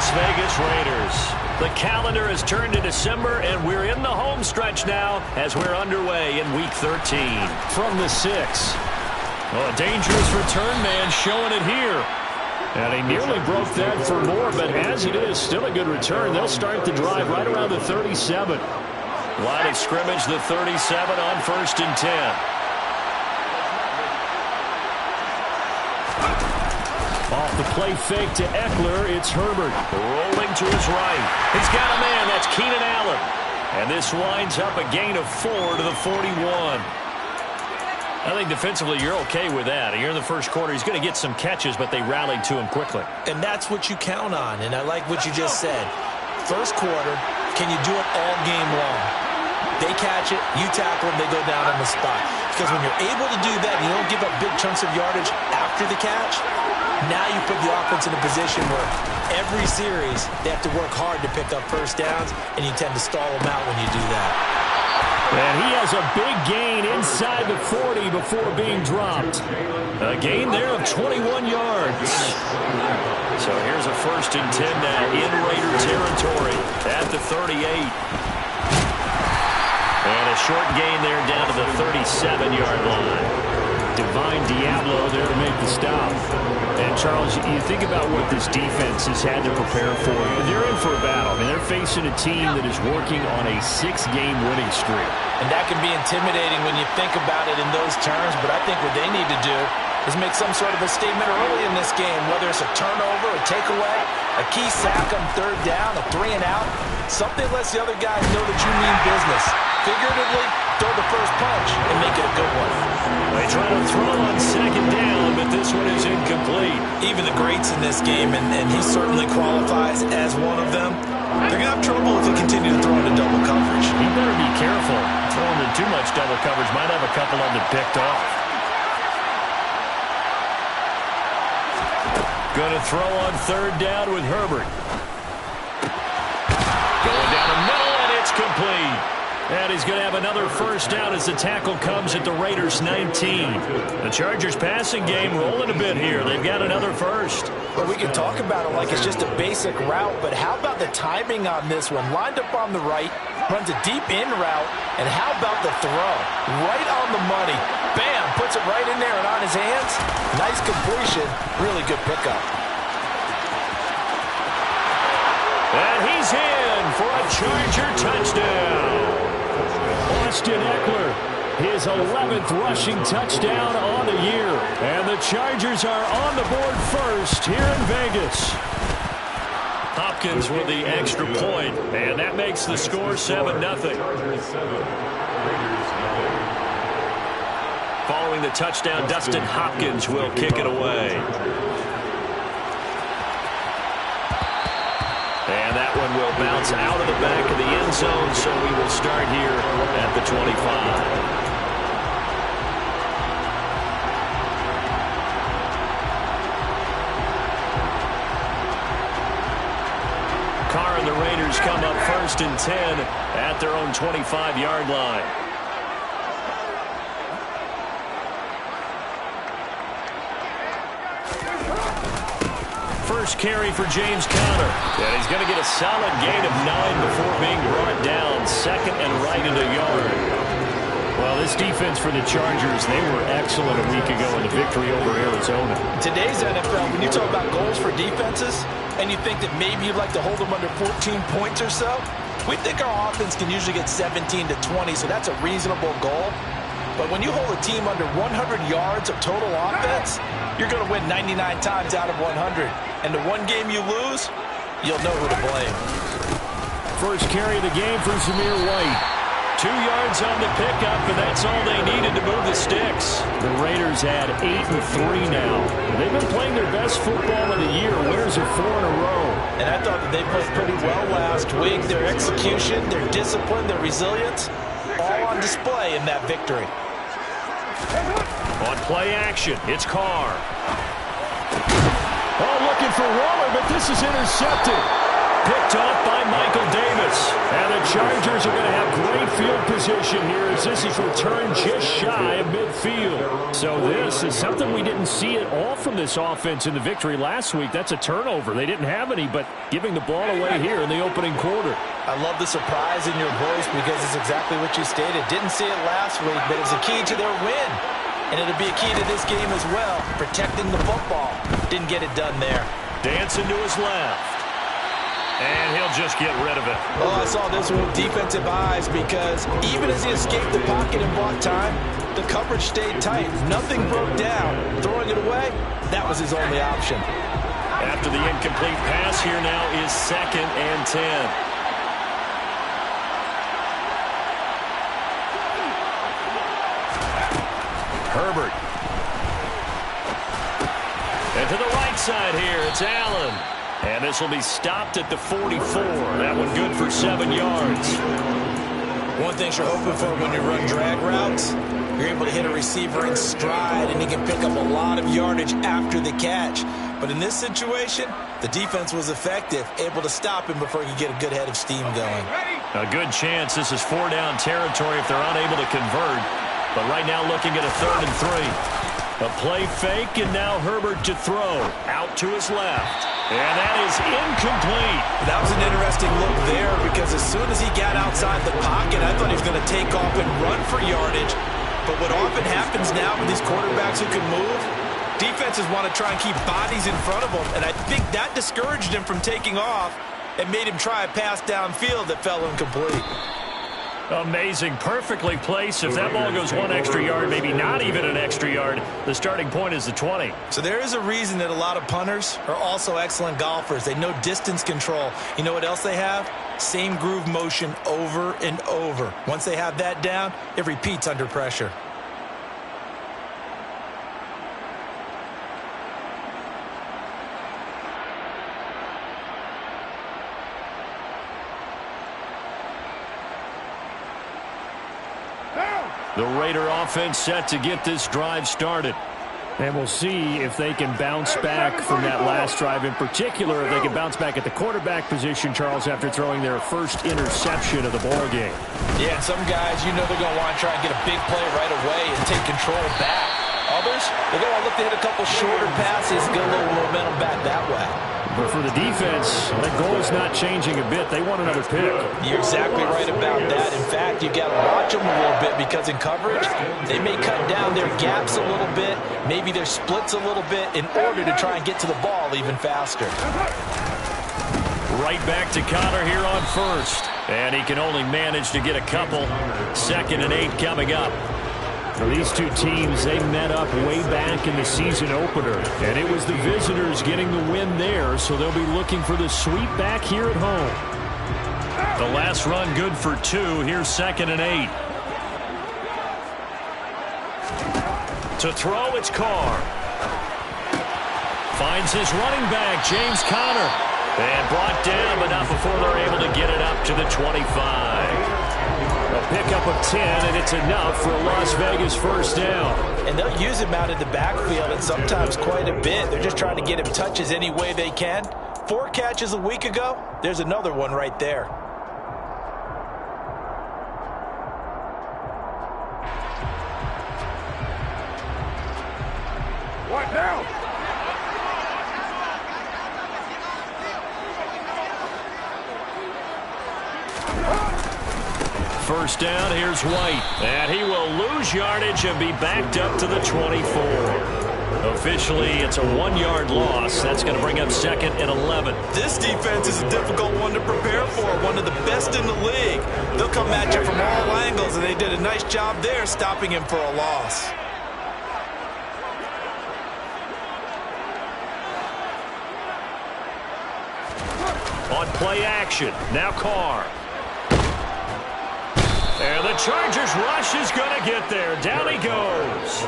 Las Vegas Raiders. The calendar has turned to December, and we're in the home stretch now as we're underway in Week 13. From the 6. Oh, a dangerous return man showing it here. And he nearly broke that for more, but as it is, still a good return. They'll start the drive right around the 37. Line of scrimmage, the 37 on 1st and 10. Off the play fake to Eckler, it's Herbert. Rolling to his right. He's got a man, that's Keenan Allen. And this winds up a gain of 4 to the 41. I think defensively you're okay with that. Here in the first quarter, he's going to get some catches, but they rallied to him quickly. And that's what you count on, and I like what you just said. First quarter, can you do it all game long? They catch it, you tackle them, they go down on the spot. Because when you're able to do that, and you don't give up big chunks of yardage after the catch, now you put the offense in a position where every series they have to work hard to pick up first downs, and you tend to stall them out when you do that. And he has a big gain inside the 40 before being dropped. A gain there of 21 yards. So here's a 1st and 10 now in Raider territory at the 38. And a short gain there down to the 37-yard line. Divine Diablo there to make the stop. And, Charles, you think about what this defense has had to prepare for. They're in for a battle. I mean, they're facing a team that is working on a 6-game winning streak. And that can be intimidating when you think about it in those terms, but I think what they need to do is make some sort of a statement early in this game, whether it's a turnover, a takeaway, a key sack on 3rd down, a 3-and-out. Something lets the other guys know that you mean business. Figuratively, throw the first punch and make it a good one. They try to throw on 2nd down, but this one is incomplete. Even the greats in this game, and he certainly qualifies as one of them, they're going to have trouble if they continue to throw into double coverage. He better be careful. Throwing in too much double coverage might have a couple of them picked off. Going to throw on 3rd down with Herbert. Going down the middle, and it's complete. And he's going to have another first down as the tackle comes at the Raiders' 19. The Chargers' passing game rolling a bit here. They've got another first. Well, we can talk about it like it's just a basic route, but how about the timing on this one? Lined up on the right, runs a deep in route, and how about the throw? Right on the money. Bam! Puts it right in there and on his hands. Nice completion. Really good pickup. And he's in for a Charger touchdown. Austin Eckler, his 11th rushing touchdown on the year. And the Chargers are on the board first here in Vegas. Hopkins with the extra point, and that makes the score 7-0. Following the touchdown, Dustin Hopkins will kick it away. And that one will bounce out of the back of the end zone, so we will start here at the 25. Carr and the Raiders come up 1st and 10 at their own 25-yard line. First carry for James Conner. And he's going to get a solid gain of 9 before being brought down. 2nd and right in the yard. Well, this defense for the Chargers, they were excellent a week ago in the victory over Arizona. Today's NFL, when you talk about goals for defenses, and you think that maybe you'd like to hold them under 14 points or so, we think our offense can usually get 17 to 20, so that's a reasonable goal. But when you hold a team under 100 yards of total offense, you're going to win 99 times out of 100. And the one game you lose, you'll know who to blame. First carry of the game for Zamir White. 2 yards on the pickup, and that's all they needed to move the sticks. The Raiders had 8-3 now. They've been playing their best football of the year. Winners of 4 in a row. And I thought that they played pretty well last week. Their execution, their discipline, their resilience, all on display in that victory. On play action, it's Carr. Oh, looking for Waller, but this is intercepted. picked off by Michael Davis. And the Chargers are going to have great field position here as this is returned just shy of midfield. So this is something we didn't see at all from this offense in the victory last week. That's a turnover. They didn't have any, but giving the ball away here in the opening quarter. I love the surprise in your voice because it's exactly what you stated. Didn't see it last week, but it was a key to their win. And it'll be a key to this game as well, protecting the football. Didn't get it done there. Dancing to his left. And he'll just get rid of it. Oh, I saw this one with defensive eyes because even as he escaped the pocket and bought time, the coverage stayed tight. Nothing broke down. Throwing it away, that was his only option. After the incomplete pass, here now is 2nd and 10. Herbert. And to the right side here, it's Allen. And this will be stopped at the 44. That one good for 7 yards. One thing you're hoping for when you run drag routes, you're able to hit a receiver in stride, and he can pick up a lot of yardage after the catch. But in this situation, the defense was effective, able to stop him before he could get a good head of steam going. A good chance this is 4-down territory if they're unable to convert. But right now looking at a 3rd and 3. A play fake, and now Herbert to throw. Out to his left. And that is incomplete. That was an interesting look there because as soon as he got outside the pocket, I thought he was going to take off and run for yardage. But what often happens now with these quarterbacks who can move, defenses want to try and keep bodies in front of them. And I think that discouraged him from taking off and made him try a pass downfield that fell incomplete. Amazing. Perfectly placed. If that ball goes 1 extra yard, maybe not even an extra yard, the starting point is the 20. So there is a reason that a lot of punters are also excellent golfers. They know distance control. You know what else they have? Same groove motion over and over. Once they have that down, it repeats under pressure. The Raider offense set to get this drive started. And we'll see if they can bounce back from that last drive in particular, if they can bounce back at the quarterback position, Charles, after throwing their first interception of the ball game. Yeah, and some guys, you know they're going to want to try and get a big play right away and take control back. Others, they're going to look to hit a couple shorter passes, get a little momentum back that way. But for the defense, that goal is not changing a bit. They want another pick. You're exactly right about that. In fact, you've got to watch them a little bit because in coverage, they may cut down their gaps a little bit, maybe their splits a little bit in order to try and get to the ball even faster. Right back to Connor here on first. And he can only manage to get a couple. 2nd and 8 coming up. For these two teams, they met up way back in the season opener, and it was the visitors getting the win there, so they'll be looking for the sweep back here at home. The last run good for 2. Here's 2nd and 8. To throw, it's Carr. Finds his running back, James Conner. And brought down, but not before they're able to get it up to the 25. A pickup of 10, and it's enough for a Las Vegas first down. And they'll use him out in the backfield, and sometimes quite a bit. They're just trying to get him touches any way they can. 4 catches a week ago, there's another one right there. What now? First down, here's White. And he will lose yardage and be backed up to the 24. Officially, it's a 1-yard loss. That's going to bring up 2nd and 11. This defense is a difficult one to prepare for, one of the best in the league. They'll come at you from all angles, and they did a nice job there stopping him for a loss. On play action, now Carr. And the Chargers rush is going to get there. Down he goes.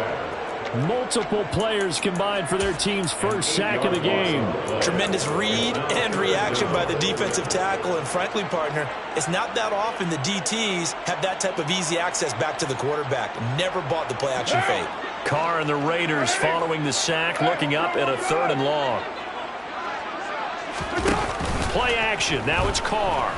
Multiple players combined for their team's first sack of the game. Tremendous read and reaction by the defensive tackle. And frankly, partner, it's not that often the DTs have that type of easy access back to the quarterback. Never bought the play action fake. Carr and the Raiders following the sack, looking up at a 3rd and long. Play action. Now it's Carr.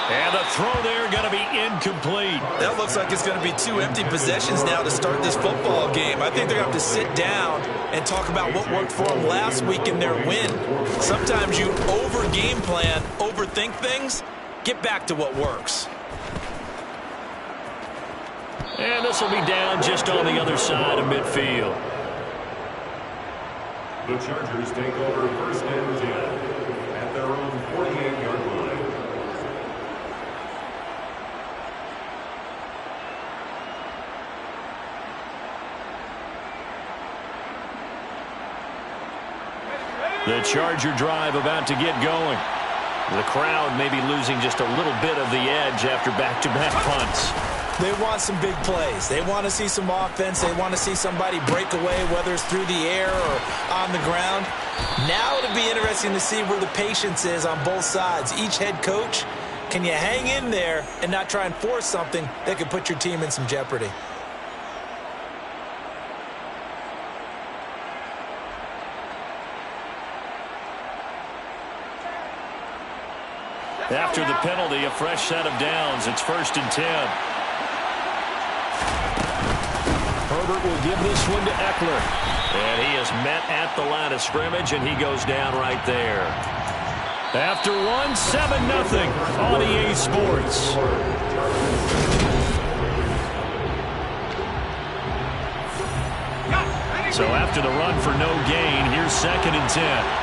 And the throw there going to be incomplete. That looks like it's going to be 2 empty possessions now to start this football game. I think they're going to have to sit down and talk about what worked for them last week in their win. Sometimes you over-game plan, overthink things. Get back to what works. And this will be down just on the other side of midfield. The Chargers take over 1st and 10 at their own 48-yard line. The Charger drive about to get going. The crowd may be losing just a little bit of the edge after back-to-back punts. They want some big plays. They want to see some offense. They want to see somebody break away, whether it's through the air or on the ground. Now it'll be interesting to see where the patience is on both sides. Each head coach, can you hang in there and not try and force something that could put your team in some jeopardy? After the penalty, a fresh set of downs. It's 1st and 10. Herbert will give this one to Eckler. And he is met at the line of scrimmage, and he goes down right there. After one, 7-0 on EA Sports. So after the run for no gain, here's 2nd and 10.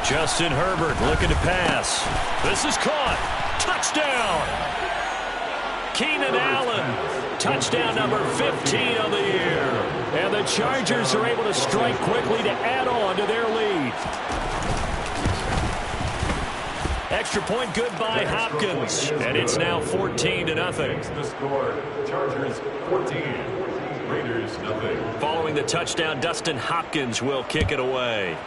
Justin Herbert looking to pass. This is caught. Touchdown. Keenan Allen. Touchdown number 15 of the year. And the Chargers are able to strike quickly to add on to their lead. Extra point good by Hopkins. And it's now 14-0. The score, Chargers 14, Raiders 0. Following the touchdown, Dustin Hopkins will kick it away.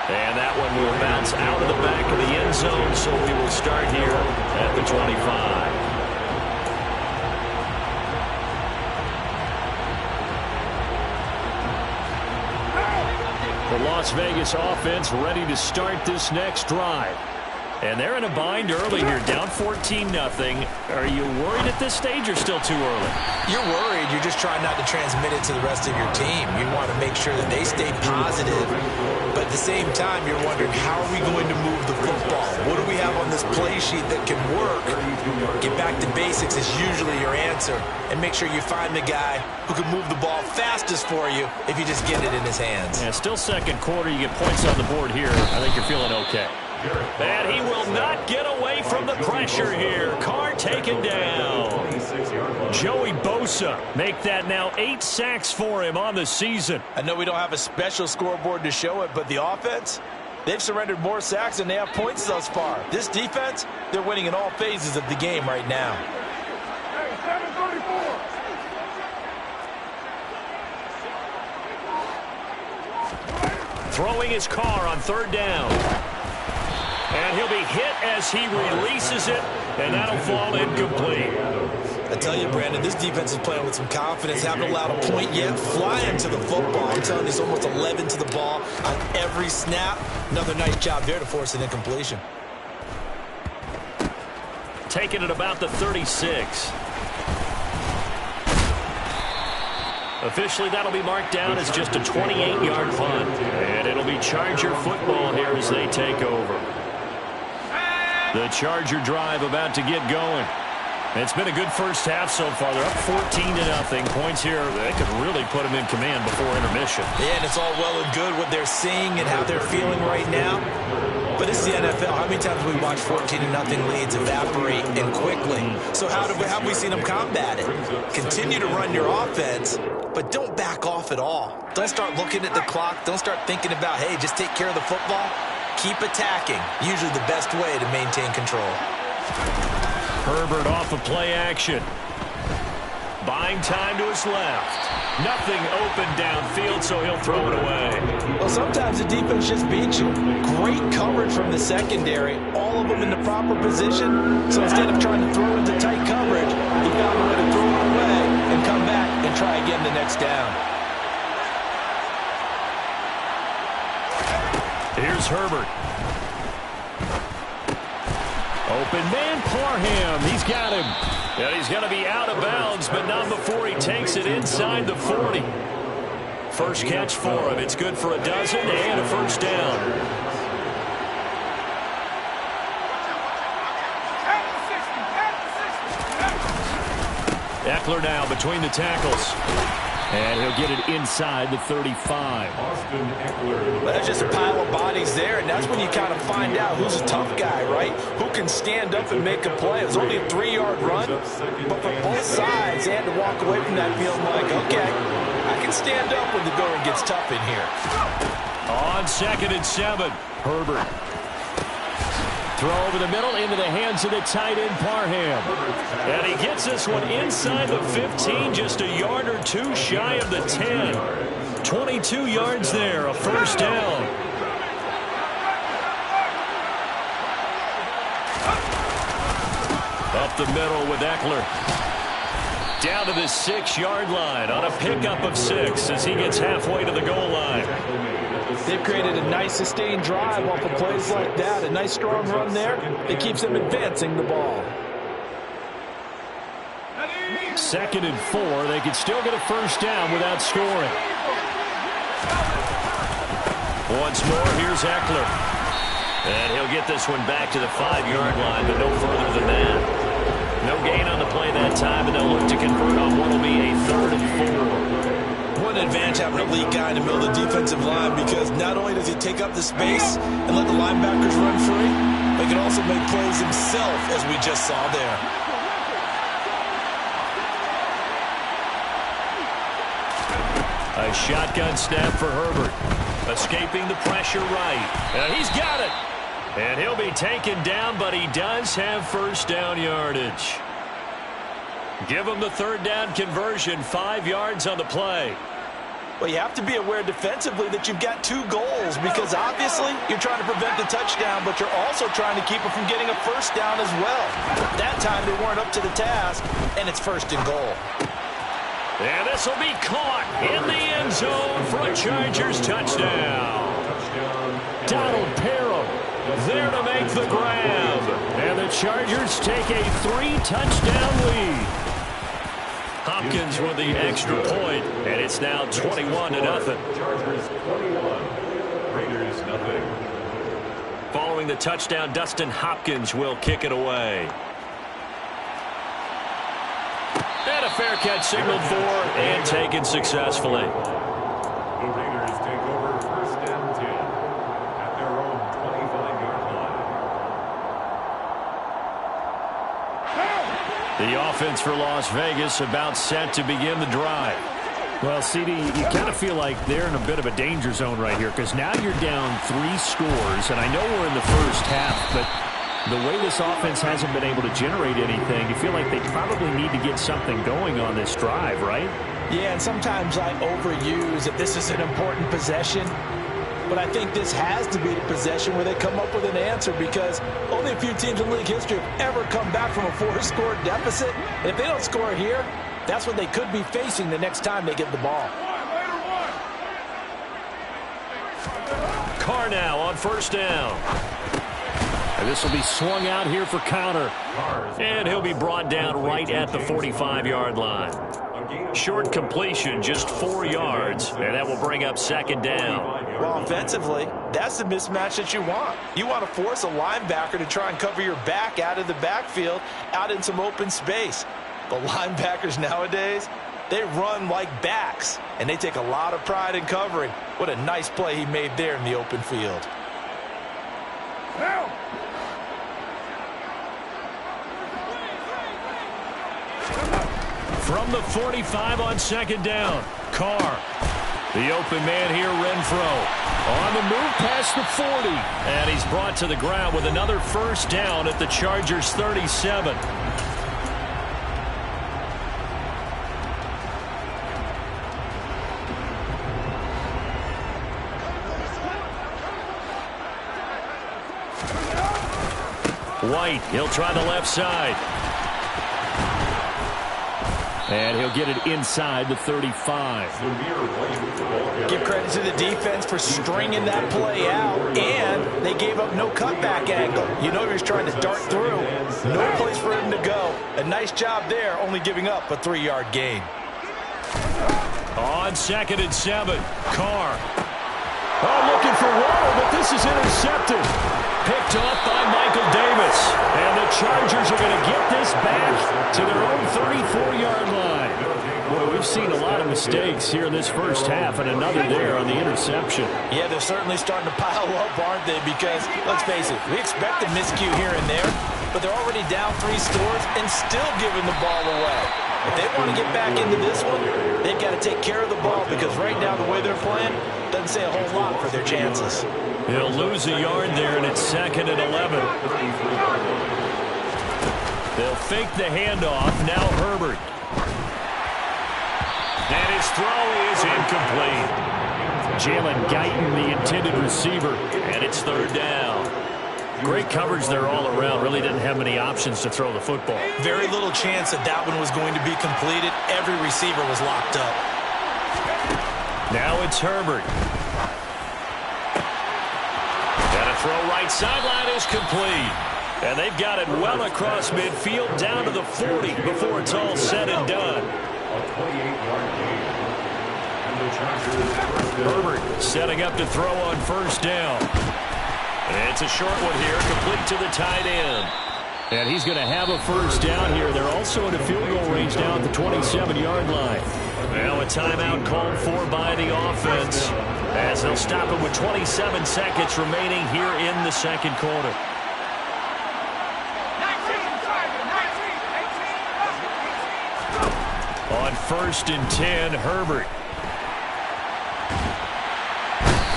And that one will bounce out of the back of the end zone, so we will start here at the 25. The Las Vegas offense ready to start this next drive. And they're in a bind early here, down 14-0. Are you worried at this stage or still too early? You're worried. You're just trying not to transmit it to the rest of your team. You want to make sure that they stay positive. But at the same time, you're wondering, how are we going to move the football? What do we have on this play sheet that can work? Get back to basics is usually your answer. And make sure you find the guy who can move the ball fastest for you if you just get it in his hands. Yeah, still 2nd quarter. You get points on the board here. I think you're feeling okay. And he will not get away from the pressure here. Carr taken down. Joey Bosa make that now 8 sacks for him on the season. I know we don't have a special scoreboard to show it, but the offense, they've surrendered more sacks than they have points thus far. This defense, they're winning in all phases of the game right now. Throwing his Carr on 3rd down. And he'll be hit as he releases it, and that'll fall incomplete. I tell you, Brandon, this defense is playing with some confidence. Haven't allowed a point yet. Flying to the football. I'm telling you, it's almost 11 to the ball on every snap. Another nice job there to force an incompletion. Taking it about the 36. Officially, that'll be marked down as just a 28-yard punt. And it'll be Charger football here as they take over. The Charger drive about to get going. It's been a good first half so far. They're up 14-0. Points here, they could really put them in command before intermission. Yeah, and it's all well and good what they're seeing and how they're feeling right now. But it's the NFL. How many times have we watched 14-0 leads evaporate and quickly? So how have we seen them combat it? Continue to run your offense, but don't back off at all. Don't start looking at the clock. Don't start thinking about, hey, just take care of the football. Keep attacking. Usually the best way to maintain control. Herbert off of play action. Buying time to his left. Nothing open downfield, so he'll throw it away. Well, sometimes the defense just beats you. Great coverage from the secondary. All of them in the proper position. So instead of trying to throw into tight coverage, he found a way to throw it away and come back and try again the next down. Here's Herbert. Open man, Parham. He's got him. And he's going to be out of bounds, but not before he takes it inside the 40. First catch for him. It's good for a dozen and a first down. Eckler now between the tackles. And he'll get it inside the 35. Austin Eckler. There's just a pile of bodies there, and that's when you kind of find out who's a tough guy, right? Who can stand up and make a play. It was only a 3-yard run, but for both sides, they had to walk away from that feeling like, okay, I can stand up when the going gets tough in here. On 2nd and 7, Herbert. Throw over the middle into the hands of the tight end, Parham. And he gets this one inside the 15, just a yard or two shy of the 10. 22 yards there, a first down. Up the middle with Eckler. Down to the 6-yard line on a pickup of 6 as he gets halfway to the goal line. They've created a nice sustained drive off of plays like that. A nice strong run there. It keeps them advancing the ball. 2nd and 4. They can still get a first down without scoring. Once more, here's Eckler. And he'll get this one back to the 5-yard line, but no further than that. No gain on the play that time, and they'll look to convert on what will be a 3rd and 4. What an advantage having a lead guy in the middle of the defensive line, because not only does he take up the space and let the linebackers run free, but he can also make plays himself, as we just saw there. A shotgun snap for Herbert. Escaping the pressure right. And he's got it. And he'll be taken down, but he does have first down yardage. Give him the 3rd down conversion, 5 yards on the play. Well, you have to be aware defensively that you've got 2 goals, because obviously you're trying to prevent the touchdown, but you're also trying to keep it from getting a first down as well. That time they weren't up to the task, and it's 1st and goal. And this will be caught in the end zone for a Chargers touchdown. Donald Parham there to make the grab. And the Chargers take a 3-touchdown lead. Hopkins with the extra point, and it's now 21-0. Chargers 21, Raiders nothing. Following the touchdown, Dustin Hopkins will kick it away. And a fair catch signaled for and taken successfully. The Raiders take over 1st and 10 at their own 25-yard line. The offense for Las Vegas about set to begin the drive. Well, CD, you kind of feel like they're in a bit of a danger zone right here, because now you're down 3 scores, and I know we're in the first half, but the way this offense hasn't been able to generate anything, you feel like they probably need to get something going on this drive, right? Yeah, and sometimes I overuse that this is an important possession, but I think this has to be the possession where they come up with an answer, because only a few teams in league history have ever come back from a 4-score deficit. And if they don't score here, that's what they could be facing the next time they get the ball. Carr now on 1st down. And this will be swung out here for counter. And he'll be brought down right at the 45-yard line. Short completion, just 4 yards, and that will bring up 2nd down. Well, offensively, that's the mismatch that you want. You want to force a linebacker to try and cover your back out of the backfield, out in some open space. But linebackers nowadays, they run like backs, and they take a lot of pride in covering. What a nice play he made there in the open field. From the 45 on 2nd down, Carr. The open man here, Renfro. On the move past the 40. And he's brought to the ground with another first down at the Chargers 37. White, he'll try the left side. And he'll get it inside the 35. Give credit to the defense for stringing that play out, and they gave up no cutback angle. You know he was trying to dart through. No place for him to go. A nice job there, only giving up a 3-yard gain. On 2nd and 7, Carr. Oh, looking for water, but this is intercepted. Picked off by Michael Davis. And the Chargers are going to get this back to their own 34-yard line. Boy, we've seen a lot of mistakes here in this first half, and another there on the interception. Yeah, they're certainly starting to pile up, aren't they? Because, let's face it, we expect a miscue here and there, but they're already down 3 scores and still giving the ball away. If they want to get back into this one, they've got to take care of the ball, because right now the way they're playing doesn't say a whole lot for their chances. He'll lose a yard there, and it's 2nd and 11. They'll fake the handoff. Now Herbert. And his throw is incomplete. Jalen Guyton, the intended receiver, and it's 3rd down. Great coverage there all around. Really didn't have many options to throw the football. Very little chance that that one was going to be completed. Every receiver was locked up. Now it's Herbert. And a throw right sideline is complete. And they've got it well across midfield down to the 40 before it's all said and done. A 28-yard gain. And the Chargers first down. Herbert setting up to throw on 1st down. And it's a short one here, complete to the tight end. And he's going to have a 1st down here. They're also in a field goal range down at the 27-yard line. Now a timeout called for by the offense, as they'll stop it with 27 seconds remaining here in the 2nd quarter. On 1st and 10, Herbert.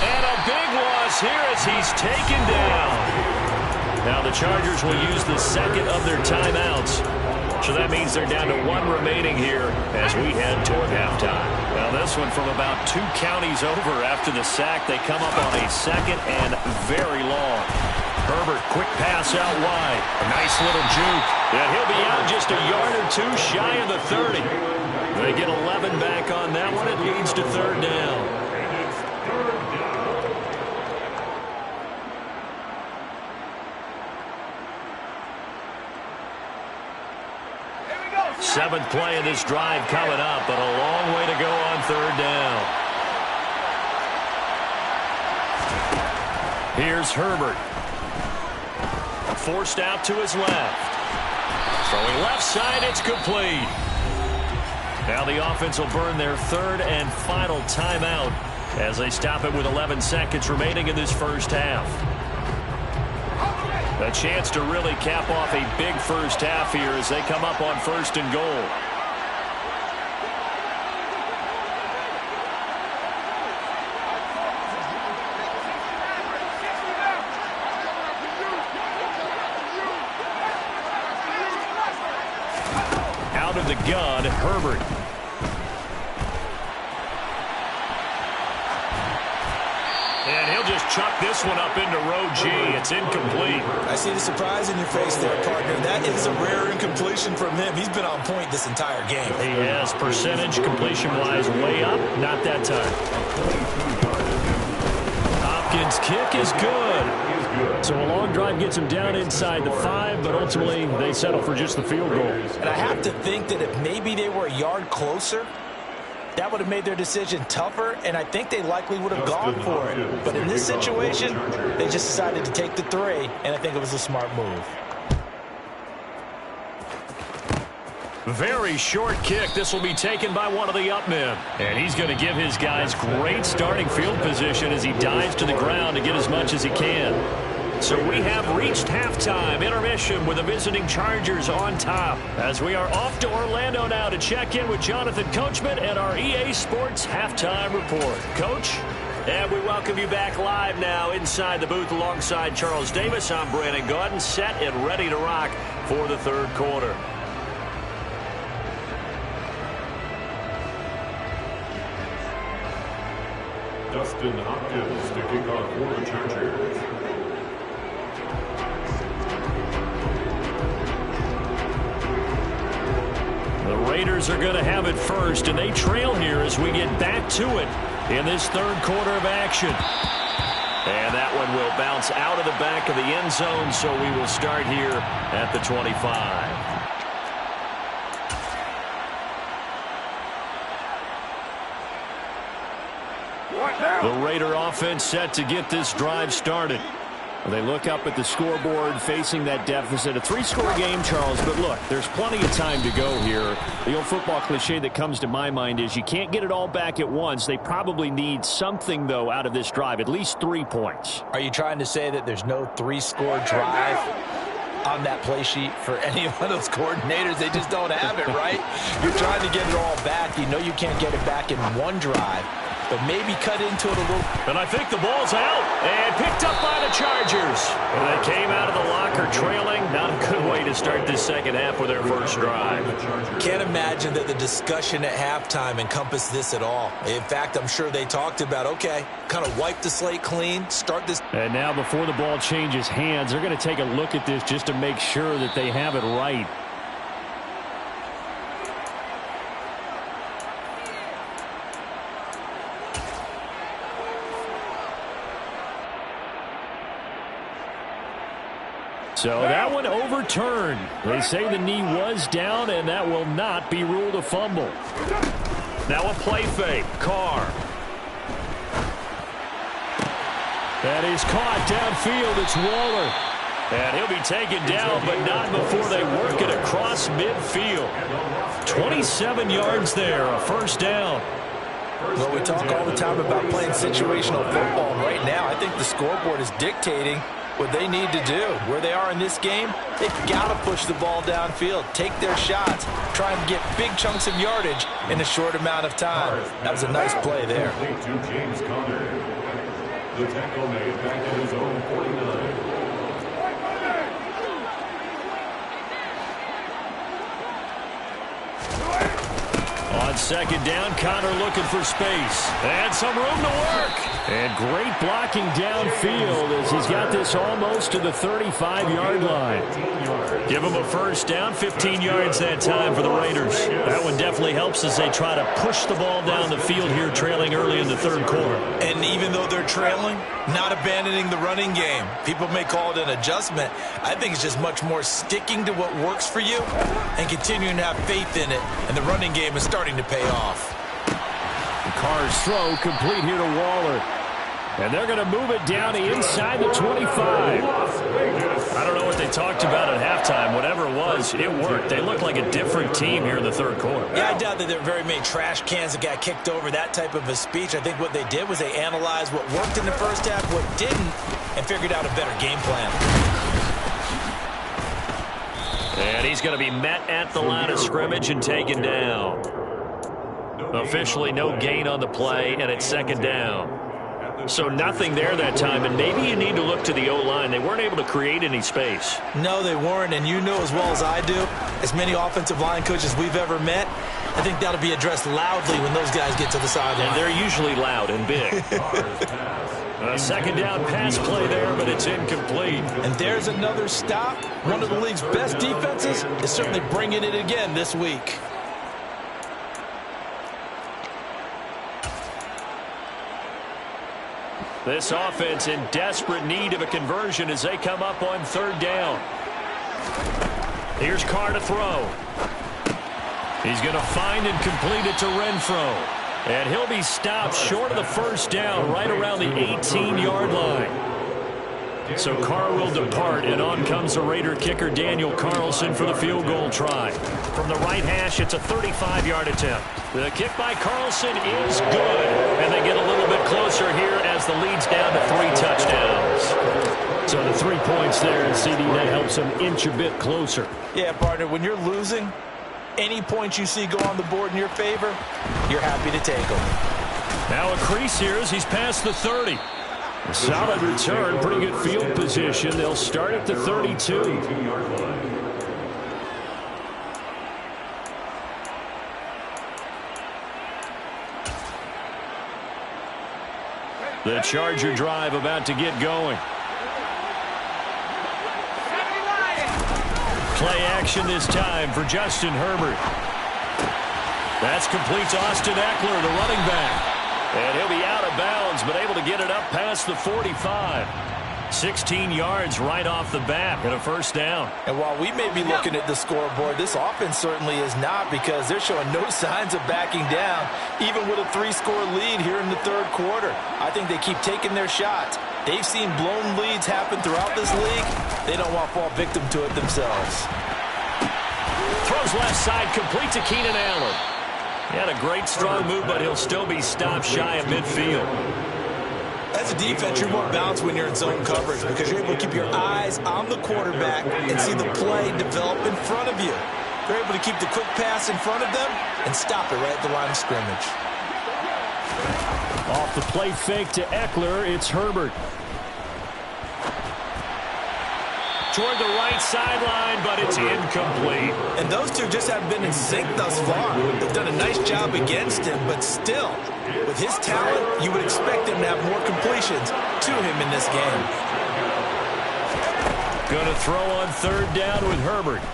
And a big loss here as he's taken down. Now the Chargers will use the 2nd of their timeouts. So that means they're down to 1 remaining here as we head toward halftime. Now this one from about 2 counties over after the sack. They come up on a 2nd and very long. Herbert, quick pass out wide. A nice little juke. And he'll be out just a yard or 2 shy of the 30. They get 11 back on that one. It leads to 3rd down. 7th play of this drive coming up, but a long way to go on 3rd down. Here's Herbert. Forced out to his left. Throwing left side, it's complete. Now the offense will burn their 3rd and final timeout as they stop it with 11 seconds remaining in this first half. A chance to really cap off a big first half here as they come up on 1st and goal. Out of the gun, Herbert. And he'll just chuck this one up into row G. It's incomplete. I see the surprise in your face there, partner. That is a rare incompletion from him. He's been on point this entire game. He has percentage completion-wise way up. Not that time. Hopkins' kick is good. So a long drive gets him down inside the 5, but ultimately they settle for just the field goal. And I have to think that if maybe they were a yard closer, that would have made their decision tougher, and I think they likely would have gone for it. But in this situation, they just decided to take the 3, and I think it was a smart move. Very short kick. This will be taken by one of the up men. And he's going to give his guys great starting field position as he dives to the ground to get as much as he can. So we have reached halftime intermission with the visiting Chargers on top as we are off to Orlando now to check in with Jonathan Coachman and our EA Sports Halftime Report. Coach, and we welcome you back live now inside the booth alongside Charles Davis. I'm Brandon Gaudin, set and ready to rock for the 3rd quarter. Dustin Hopkins to kick off for the Chargers. Raiders are going to have it first, and they trail here as we get back to it in this third quarter of action. And that one will bounce out of the back of the end zone, so we will start here at the 25. The Raider offense set to get this drive started. They look up at the scoreboard facing that deficit. A 3-score game, Charles, but look, there's plenty of time to go here. The old football cliche that comes to my mind is you can't get it all back at once. They probably need something, though, out of this drive, at least 3 points. Are you trying to say that there's no 3-score drive on that play sheet for any one of those coordinators? They just don't have it, right? You're trying to get it all back. You know you can't get it back in one drive, but maybe cut into it a little. And I think the ball's out and picked up by the Chargers. And they came out of the locker trailing. Not a good way to start this second half with their first drive. Can't imagine that the discussion at halftime encompassed this at all. In fact, I'm sure they talked about, okay, kind of wipe the slate clean, start this. And now before the ball changes hands, they're going to take a look at this just to make sure that they have it right. So that one overturned. They say the knee was down, and that will not be ruled a fumble. Now a play fake. Carr. That is caught downfield. It's Waller. And he'll be taken down, but not before they work it across midfield. 27 yards there, a first down. Well, we talk all the time about playing situational football. Right now, I think the scoreboard is dictating what they need to do. Where they are in this game, they've got to push the ball downfield, take their shots, try and get big chunks of yardage in a short amount of time. That was a nice play there. To James Conner. The tackle made back at his own 49. On second down, Conner looking for space. And some room to work. And great blocking downfield as he's got this almost to the 35-yard line. Give him a first down, 15 yards that time for the Raiders. That one definitely helps as they try to push the ball down the field here, trailing early in the third quarter. And even though they're trailing, not abandoning the running game. People may call it an adjustment. I think it's just much more sticking to what works for you and continuing to have faith in it. And the running game is starting to pay off. Carr's throw complete here to Waller. And they're going to move it down inside the 25. I don't know what they talked about at halftime. Whatever it was, it worked. They look like a different team here in the third quarter. Yeah, I doubt that there were very many trash cans that got kicked over, that type of a speech. I think what they did was they analyzed what worked in the first half, what didn't, and figured out a better game plan. And he's going to be met at the line of scrimmage and taken down. Officially no gain on the play, and it's second down. So nothing there that time, and maybe you need to look to the O-line. They weren't able to create any space. No, they weren't, and you know as well as I do, as many offensive line coaches we've ever met, I think that'll be addressed loudly when those guys get to the sideline. And they're usually loud and big. A second down pass play there, but it's incomplete. And there's another stop. One of the league's best defenses is certainly bringing it again this week. This offense in desperate need of a conversion as they come up on third down. Here's Carr to throw. He's going to find and complete it to Renfro. And he'll be stopped short of the first down right around the 18-yard line. So Carr will depart, and on comes the Raider kicker Daniel Carlson for the field goal try. From the right hash, it's a 35-yard attempt. The kick by Carlson is good, and they get a little bit closer here as the lead's down to 3 touchdowns. So the 3 points there, and CD, that helps them inch a bit closer. Yeah, partner, when you're losing, any points you see go on the board in your favor, you're happy to take them. Now a crease here as he's past the 30. A solid return, pretty good field position. They'll start at the 32. The Charger drive about to get going. Play action this time for Justin Herbert. That's complete to Austin Ekeler, the running back. And he'll be out of bounds, but able to get it up past the 45. 16 yards right off the bat and a first down. And while we may be looking at the scoreboard, this offense certainly is not, because they're showing no signs of backing down, even with a 3-score lead here in the third quarter. I think they keep taking their shots. They've seen blown leads happen throughout this league. They don't want to fall victim to it themselves. Throws left side, complete to Keenan Allen. He had a great strong move, but he'll still be stopped shy of midfield. As a defense, you're more balanced when you're in zone coverage, because you're able to keep your eyes on the quarterback and see the play develop in front of you. You're able to keep the quick pass in front of them and stop it right at the line of scrimmage. Off the play fake to Ekeler, it's Herbert. Toward the right sideline, but it's incomplete. And those two just haven't been in sync thus far. They've done a nice job against him, but still, with his talent, you would expect him to have more completions to him in this game. Going to throw on third down with Herbert.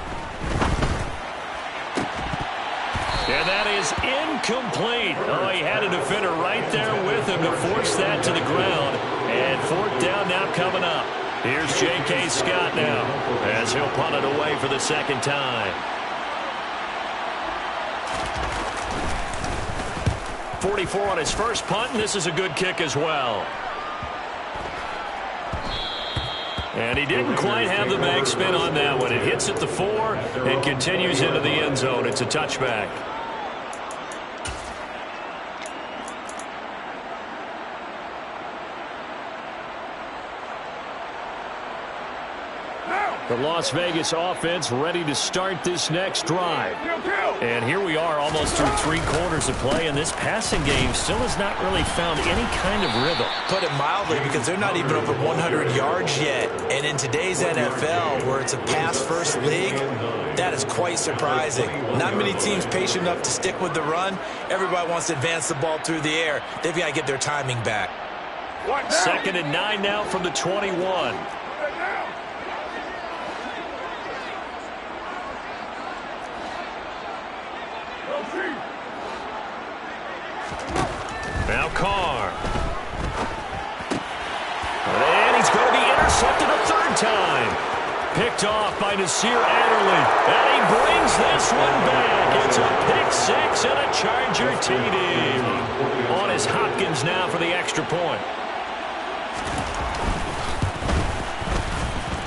And that is incomplete. Oh, he had a defender right there with him to force that to the ground. And fourth down now coming up. Here's J.K. Scott now as he'll punt it away for the second time. 44 on his first punt, and this is a good kick as well. And he didn't quite have the mag spin on that one. It hits at the 4 and continues into the end zone. It's a touchback. The Las Vegas offense ready to start this next drive. And here we are almost through 3 quarters of play, and this passing game still has not really found any kind of rhythm. Put it mildly, because they're not even over 100 yards yet. And in today's NFL, where it's a pass-first league, that is quite surprising. Not many teams patient enough to stick with the run. Everybody wants to advance the ball through the air. They've got to get their timing back. 2nd and 9 now from the 21. Now Carr. And he's going to be intercepted a third time. Picked off by Nasir Adderley. And he brings this one back. It's a pick 6 and a Charger TD. On is Hopkins now for the extra point.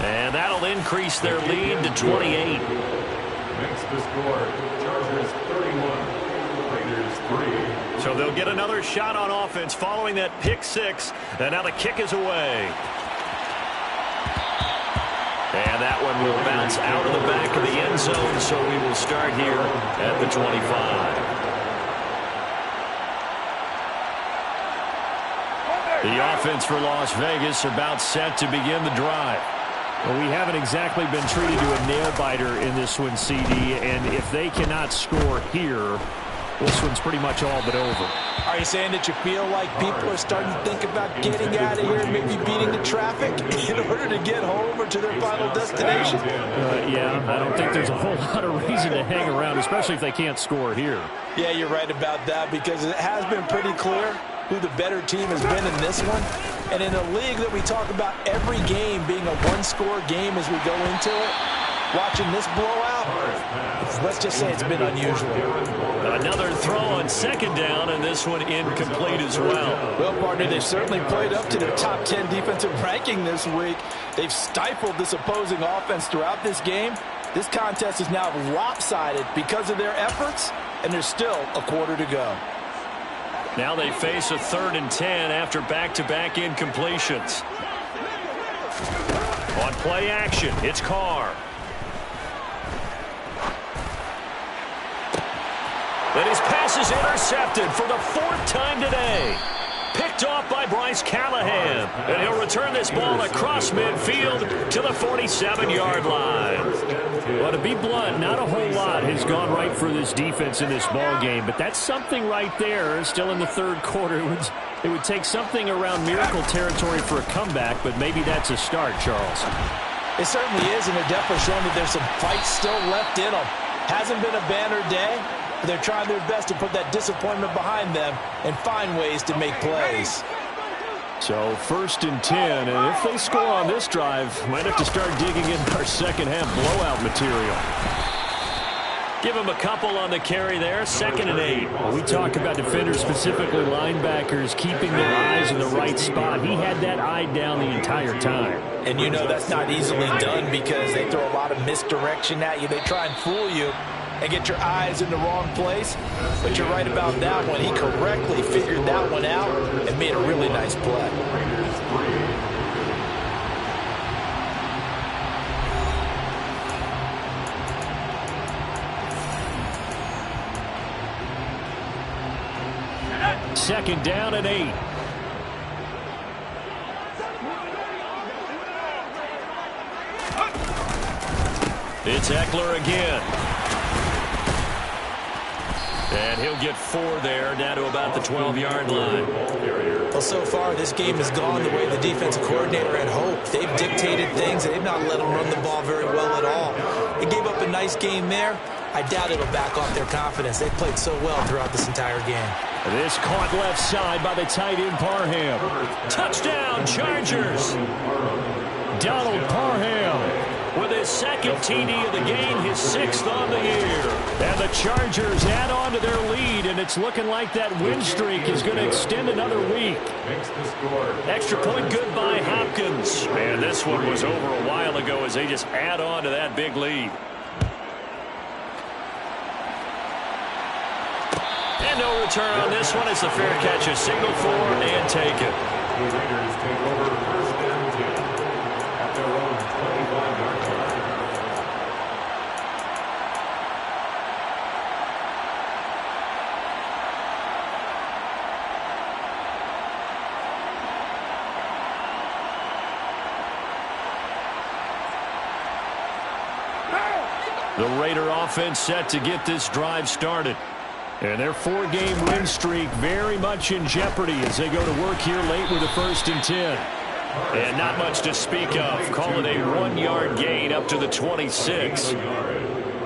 And that'll increase their lead to 28. Makes the score. Chargers 31. Raiders 3. So they'll get another shot on offense following that pick 6. And now the kick is away. And that one will bounce out of the back of the end zone. So we will start here at the 25. The offense for Las Vegas about set to begin the drive. Well, we haven't exactly been treated to a nail-biter in this one, CD. And if they cannot score here, this one's pretty much all but over. Are you saying that you feel like people are starting to think about getting out of here and maybe beating the traffic in order to get home or to their final destination? Yeah, I don't think there's a whole lot of reason to hang around, especially if they can't score here. Yeah, you're right about that, because it has been pretty clear who the better team has been in this one. And in a league that we talk about every game being a one-score game as we go into it, watching this blowout, let's just say it's been unusual. Another throw on second down, and this one incomplete as well. Well, partner, they've certainly played up to their top 10 defensive ranking this week. They've stifled this opposing offense throughout this game. This contest is now lopsided because of their efforts, and there's still a quarter to go. Now they face a 3rd and 10 after back-to-back incompletions. On play action, it's Carr. And his pass is intercepted for the 4th time today. Picked off by Bryce Callahan. And he'll return this ball across midfield to the 47-yard line. Well, to be blunt, not a whole lot has gone right for this defense in this ball game, but that's something right there. Still in the third quarter. It would take something around miracle territory for a comeback, but maybe that's a start, Charles. It certainly is, and they're definitely showing that there's some fight still left in them. Hasn't been a banner day, but they're trying their best to put that disappointment behind them and find ways to make plays. So 1st and 10, and if they score on this drive, might have to start digging in our second half blowout material. Give him a couple on the carry there. 2nd and 8. Well, we talk about defenders, specifically linebackers, keeping their eyes in the right spot. He had that eye down the entire time. And you know that's not easily done because they throw a lot of misdirection at you. They try and fool you and get your eyes in the wrong place. But you're right about that one. He correctly figured that one out and made a really nice play. Second down and 8. It's Eckler again. And he'll get 4 there, down to about the 12-yard line. Well, so far, this game has gone the way the defensive coordinator had hoped. They've dictated things, and they've not let them run the ball very well at all. They gave up a nice game there. I doubt it'll back off their confidence. They've played so well throughout this entire game. This caught left side by the tight end, Parham. Touchdown, Chargers. Donald Parham with his 2nd TD of the game, his 6th on the year. And the Chargers add on to their lead, and it's looking like that win streak is going to extend another week. Extra point good by Hopkins. And this one was over a while ago as they just add on to that big lead. And no return on this one. It's a fair catch, a signal for and take it. The Raiders take over 1st and 10 at their own 25-yard line. The Raider offense set to get this drive started. And their 4-game win streak very much in jeopardy as they go to work here late with a 1st and 10. And not much to speak of. Call it a 1-yard gain up to the 26.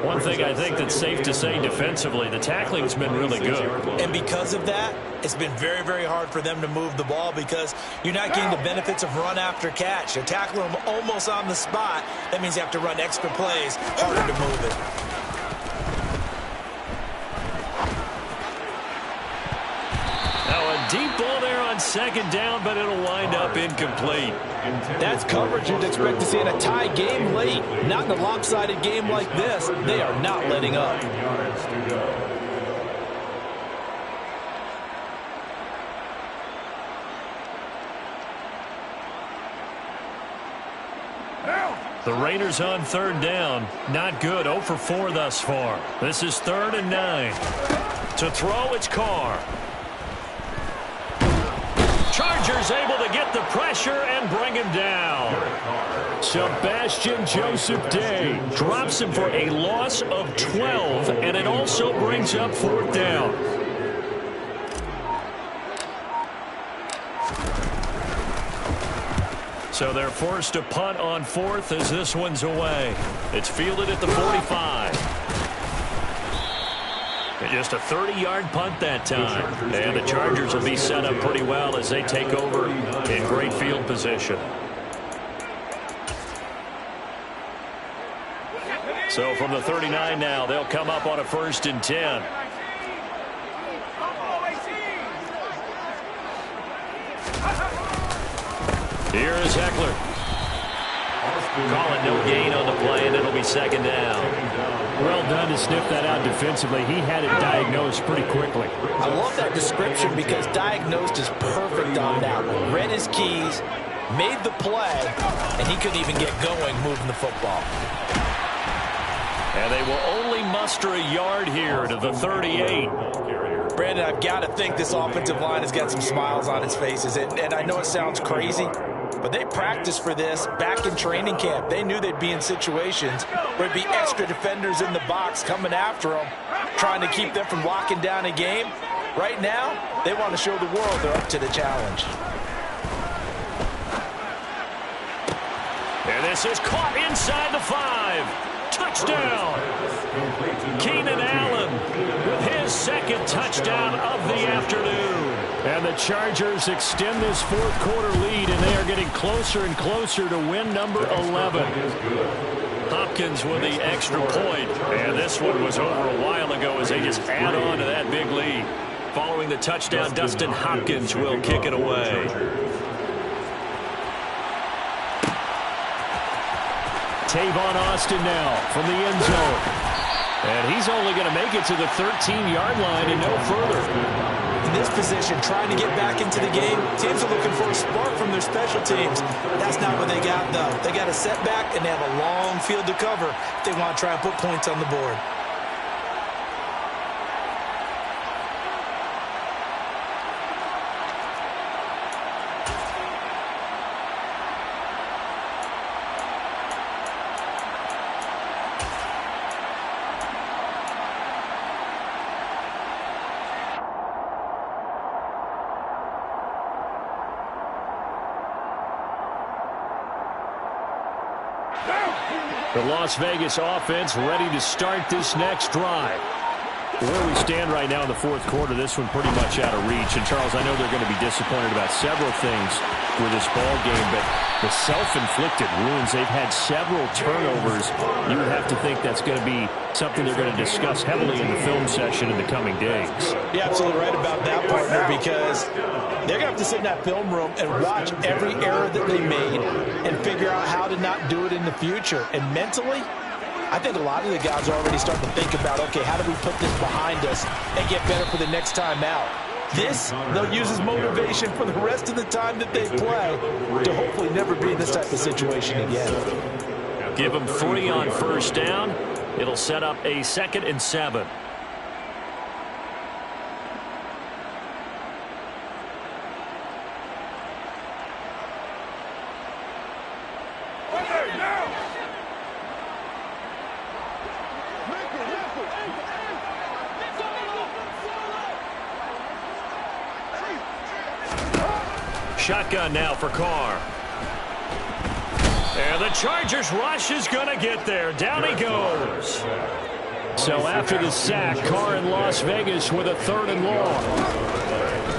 One thing I think that's safe to say defensively, the tackling's been really good. And because of that, it's been very, very hard for them to move the ball because you're not getting the benefits of run after catch. You're tackling them almost on the spot. That means you have to run extra plays, harder to move it. Deep ball there on 2nd down, but it'll wind up incomplete. That's coverage you'd expect to see in a tie game late. Not in a lopsided game like this. They are not letting up. The Raiders on 3rd down. Not good. 0 for 4 thus far. This is 3rd and 9. To throw, it's Carr. Chargers able to get the pressure and bring him down. Sebastian Joseph Day drops him for a loss of 12, and it also brings up 4th down. So they're forced to punt on 4th as this one's away. It's fielded at the 45. Just a 30-yard punt that time. And the Chargers will be set up pretty well as they take over in great field position. So from the 39 now, they'll come up on a 1st and 10. Here is Eckler. Call it no gain on the play, and it'll be 2nd down. Well done to sniff that out defensively. He had it diagnosed pretty quickly. I love that description because diagnosed is perfect on that one. Read his keys, made the play, and he couldn't even get going moving the football. And they will only muster a yard here to the 38. Brandon, I've got to think this offensive line has got some smiles on its faces. And I know it sounds crazy, but they practiced for this back in training camp. They knew they'd be in situations where there'd be extra defenders in the box coming after them, trying to keep them from locking down a game. Right now, they want to show the world they're up to the challenge. And this is caught inside the 5. Touchdown. Keenan Allen with second touchdown of the afternoon. And the Chargers extend this fourth quarter lead, and they are getting closer and closer to win number 11. Hopkins with the extra point. And this one was over a while ago as they just add on to that big lead. Following the touchdown, Dustin Hopkins will kick it away. Tavon Austin now from the end zone. And he's only going to make it to the 13-yard line and no further. In this position, trying to get back into the game, teams are looking for a spark from their special teams. That's not what they got, though. They got a setback, and they have a long field to cover if they want to try and put points on the board. The Las Vegas offense ready to start this next drive. Where we stand right now in the fourth quarter, this one pretty much out of reach. And, Charles, I know they're going to be disappointed about several things with this ball game, but the self-inflicted wounds, they've had several turnovers. You would have to think that's going to be something they're going to discuss heavily in the film session in the coming days. You're absolutely right about that, partner, because they're going to have to sit in that film room and watch every error that they made and figure out how to not do it in the future. And mentally, I think a lot of the guys are already starting to think about, okay, how do we put this behind us and get better for the next time out? This, they'll use as motivation for the rest of the time that they play to hopefully never be in this type of situation again. Give them 3 on first down. It'll set up a 2nd and 7. Shotgun now for Carr. And the Chargers rush is going to get there. Down he goes. So after the sack, Carr in Las Vegas with a 3rd and long.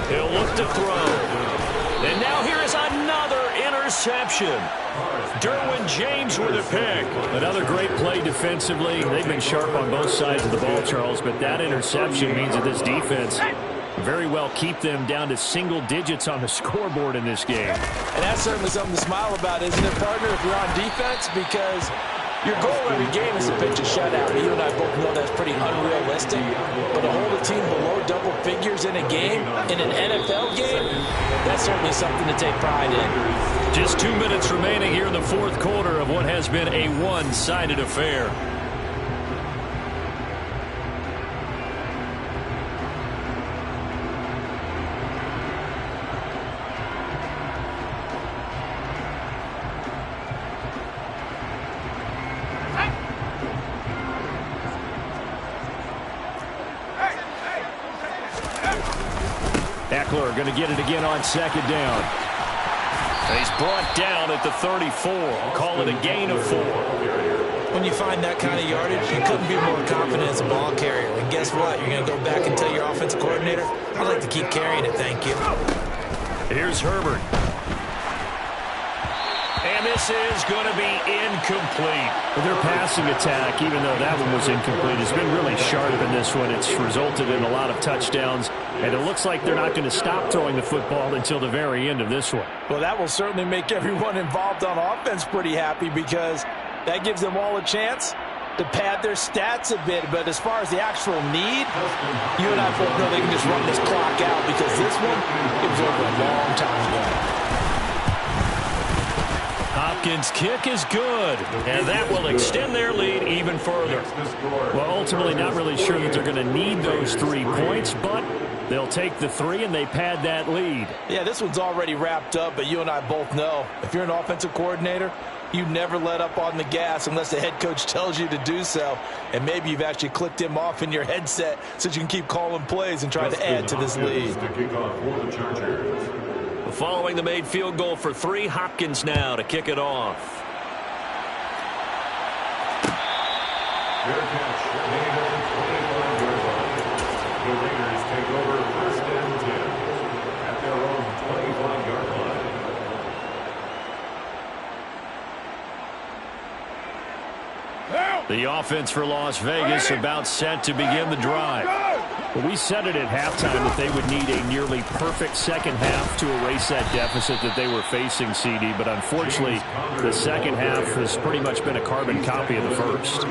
He'll look to throw. And now here is another interception. Derwin James with a pick. Another great play defensively. They've been sharp on both sides of the ball, Charles, but that interception means that this defense very well keep them down to single digits on the scoreboard in this game. And that's certainly something to smile about, isn't it, partner, if you're on defense? Because your goal every game is to pitch a shutout. You and I both know that's pretty unrealistic. But to hold a team below double figures in a game, in an NFL game, that's certainly something to take pride in. Just 2 minutes remaining here in the fourth quarter of what has been a one-sided affair. Eckler going to get it again on 2nd down. He's brought down at the 34. Call it a gain of 4. When you find that kind of yardage, you couldn't be more confident as a ball carrier. And guess what? You're going to go back and tell your offensive coordinator, I'd like to keep carrying it, thank you. Here's Herbert. And this is going to be incomplete. Their passing attack, even though that one was incomplete, has been really sharp in this one. It's resulted in a lot of touchdowns, and it looks like they're not going to stop throwing the football until the very end of this one. Well, that will certainly make everyone involved on offense pretty happy, because that gives them all a chance to pad their stats a bit. But as far as the actual need, you and I both know they can just run this clock out, because this one, it was over a long time ago. Hopkins' kick is good, and that will extend their lead even further. Well, ultimately, not really sure that they're going to need those 3 points, but they'll take the 3 and they pad that lead. Yeah, this one's already wrapped up, but you and I both know if you're an offensive coordinator, you never let up on the gas unless the head coach tells you to do so. And maybe you've actually clicked him off in your headset so you can keep calling plays and try to add to this lead. Following the made field goal for 3, Hopkins now to kick it off. The Raiders take over first and 10 at their own 25-yard line. The offense for Las Vegas about set to begin the drive. Well, we said it at halftime that they would need a nearly perfect second half to erase that deficit that they were facing, CD. But unfortunately, the second half has pretty much been a carbon copy of the first.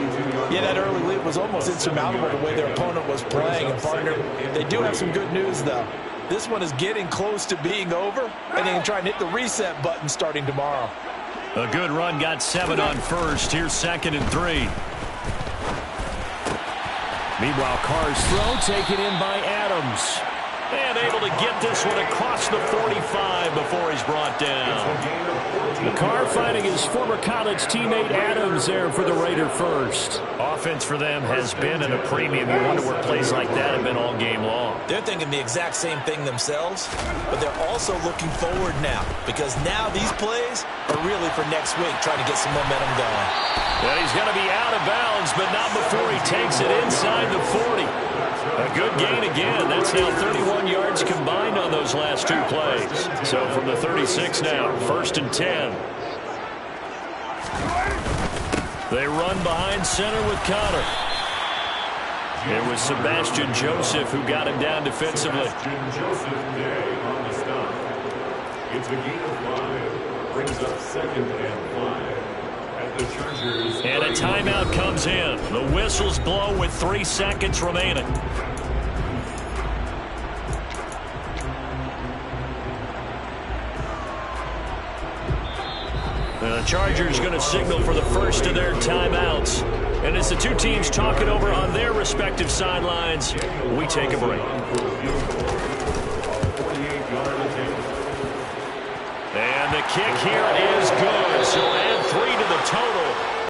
Yeah, that early lead was almost insurmountable the way their opponent was playing. And, partner, they do have some good news, though. This one is getting close to being over, and they can try and hit the reset button starting tomorrow. A good run, got 7 on first. Here's 2nd and 3. Meanwhile, Carr's throw taken in by Adams. And able to get this one across the 45 before he's brought down. Carr finding his former college teammate Adams there for the Raider first. Offense for them has been at a premium. You wonder where plays like that have been all game long. They're thinking the exact same thing themselves, but they're also looking forward now because now these plays are really for next week, trying to get some momentum going. Well, he's going to be out of bounds, but not before he takes it inside the 40. A good gain again. That's now 31 yards combined on those last 2 plays. So from the 36 now, 1st and 10. They run behind center with Connor. It was Sebastian Joseph who got him down defensively. Sebastian Joseph Day on the stop. It's a gain of 5. Brings up 2nd and 5. At the Chargers. And a timeout comes in. The whistles blow with 3 seconds remaining. The Chargers going to signal for the first of their timeouts. And as the two teams talking over on their respective sidelines, we take a break. And the kick here is good. So add 3 to the total.